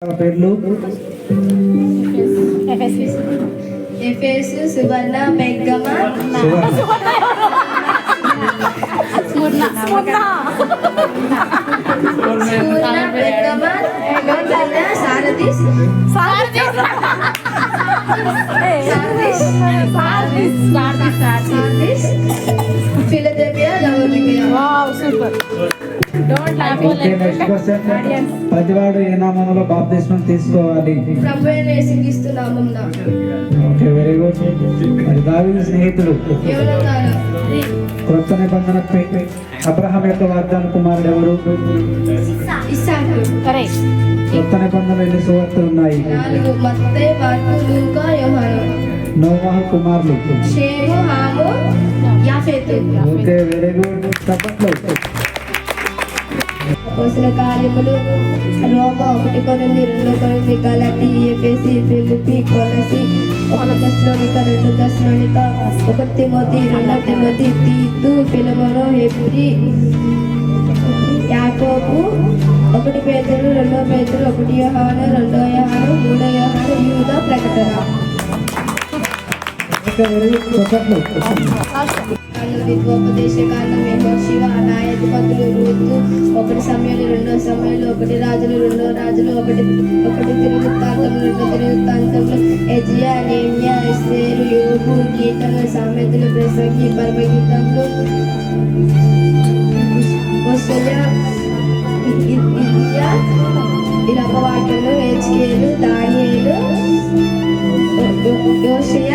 పేర్లు ఎఫెసు సువర్ణ బెగ్గమ సారథిస్ ఫిలదెల్ఫియా లవోదికియా. Wow super. Don't laugh. Next question, ప్రతివాడు ఏ నామములో బాప్తిస్మం తీసుకోవాలి? ప్రభువైన యేసుక్రీస్తు నామమున. Okay, very good. మరి దావీదు స్నేహితుడు ఎవరన్నారు? క్రొత్త నిబంధన అబ్రహాం యొక్క వాగ్దాన కుమారుడు ఎవరు? ఇస్సాకు. కరెక్ట్. క్రొత్త నిబంధనలో ఎన్ని సువార్తలు ఉన్నాయి? 4. మత్తయి, మార్కు, లూకా, యోహాను. నోవహు కుమారులు షేము, హాము, యాఫెతు. Okay, very good. చప్పట్లు. అపోస్తల కార్యములు రోమా 1 కొరింథీ 2 కొరింథీ గలాతీ ఎఫెసీ ఫిలిప్పీ కొలసీ 1 తెస్సలోనిక 2 తెస్సలోనిక 1 తిమోతి 2 తిమోతి తీతు ఫిలెమోను హెబ్రీ యాకోబు 1 పేతురు 2 పేతురు 1 యోహాను 2 యోహాను 3 యోహాను యూదా ప్రకటన. Okay, very good. చప్పట్లు. విద్వోపదేశ కాండం శివ న్యాయాధిపతులు రూతు 1 సమయాలు 2 సమయాలు 1 రాజులు 2 రాజులు 1 తిరుగుతాంతములు 2 తిరుగుతాంతములు ఎజియా నేమ్యా ఎస్తేరు యోబు కీర్తనలు సామెతలు ప్రసంగి పరమగీతములు హోషేయ ఇర్మియా ఇరపవాక్యములు హెజ్కేలు దానియేలు యోషేయ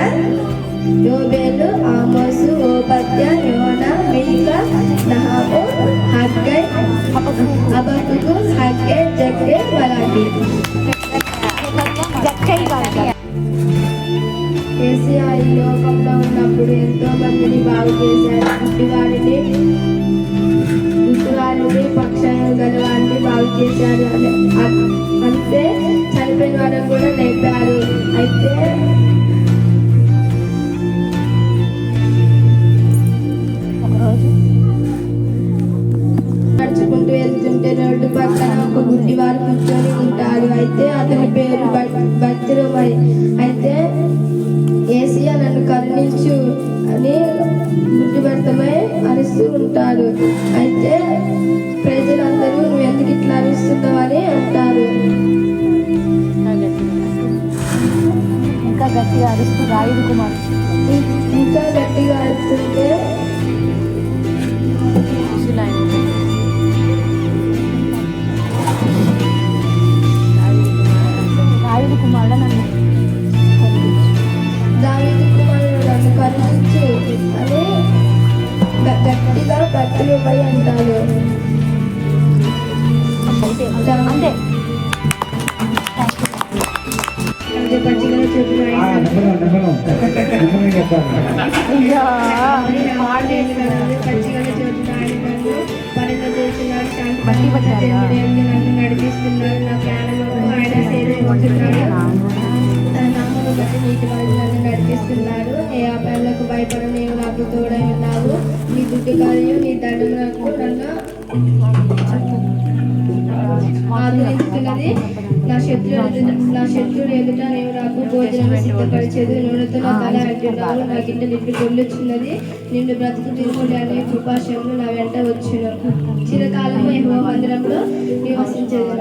యోబేలు ఆమోసు ఓబద్య యోనా మీకా నహము హగ్గై హబక్కుకు హగ్గై జక్కై మలాకి. ఏసియా ఈ లోకంలో ఉన్నప్పుడు ఎంతో మందిని బాగు చేశారు. గుడ్డివారిని పక్షాయం గల వారిని బాగు చేశారు. అంతే చనిపోయిన వారిని కూడా లేపారు. అయితే నడుచుకుంటూ వెళ్తుంటే రోడ్డు పక్కన ఒక గుడ్డివారు కూర్చొని ఉంటాడు. అయితే అతని పేరు బచ్చిరమై. అయితే ఏసియా నన్ను కరుణించు అని గుడ్డిభర్తమై అరుస్తూ ఉంటాడు. అయితే ప్రజలందరూ నువ్వు ఎందుకు ఇట్లా అరుస్తున్నావని అంటారు. ఇంకా గట్టిగా అరుస్తూ దావీదు కుమార్ ఇంకా గట్టిగా అరుస్తుంటే దావీదు కుమారుడు నన్ను కరుణించు అని గట్టిగా బచ్చిరమై అంటాడు. అంతే. పచ్చిగా నన్ను నడిపిస్తున్నాడు. నా ప్రాణమును ఆయన సేవిస్తున్నాడు. తన నామమును బట్టి నీతి నన్ను నడిపిస్తున్నాడు. ఏ అపాయాలకు భయపడ నేను నాకు తోడై ఉన్నావు. నీ దుడ్డు కార్యం నీ దండము నాకు నన్ను ఆదరిస్తున్నది. నా శత్రువులు ఎదుట నేను నాకు భోజనం సిద్ధపరిచేది. నూనెతో నా తల అంటున్నావు. నా గిట్ట నిండు కొల్లుచున్నది. నిన్ను బ్రతుకు తిరుగులు అనే కృపాశములు నా వెంట వచ్చును. చిరకాలము యెహోవా మందిరంలో నివసించేది.